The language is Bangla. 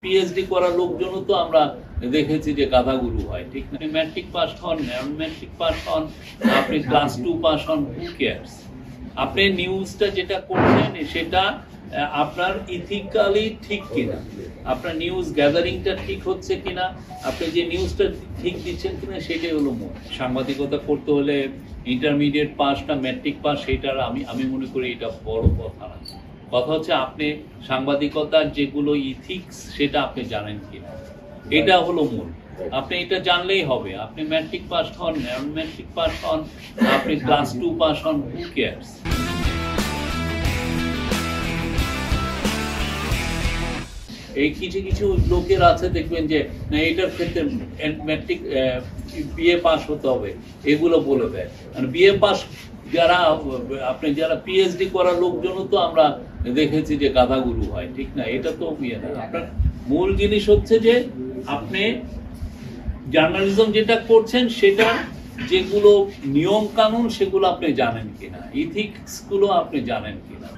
পিএইচডি করা লোকজনও তো আমরা দেখেছি যে গাধাগুরু হয়, ঠিক না? ম্যাট্রিক পাস হন, ম্যাট্রিক পাস হন, আপনি ক্লাস 2 পাস হন, হু কেয়ারস? আপনি নিউজটা যেটা করছেন সেটা আপনার ইথিক্যালি ঠিক কিনা, আপনার নিউজ গ্যাদারিংটা ঠিক হচ্ছে কিনা, আপনি যে নিউজটা ঠিক দিচ্ছেন কিনা, সেটাই হলো মূল। সাংবাদিকতা করতে হলে ইন্টারমিডিয়েট পাসটা ম্যাট্রিক পাস, সেটার আমি মনে করি এটা বড় কথা না। কথা হচ্ছে আপনি সাংবাদিকতার যেগুলো ইথিক্স সেটা আপনি জানেন কিনা, এটা হলো মূল। আপনি এটা জানলেই হবে। আপনি ম্যাট্রিক পাস হন, ম্যাট্রিক পাস হন, আপনি ক্লাস 2 পাস হন, হু কেয়ারস? এই কিছু কিছু লোকের আছে দেখবেন যে না, এটার ক্ষেত্রে ম্যাট্রিক বিএ পাস হতে হবে, এগুলো বলে দেয়। মানে বিএ পাস যারা পিএইচডি করা লোকজনও তো আমরা দেখেছি যে গাধাগুরু হয়, ঠিক না? এটা তো ইয়ে না। আপনার মূল জিনিস হচ্ছে যে আপনি জার্নালিজম যেটা করছেন সেটা যেগুলো নিয়ম কানুন সেগুলো আপনি জানেন কিনা, ইথিক্স গুলো আপনি জানেন কিনা।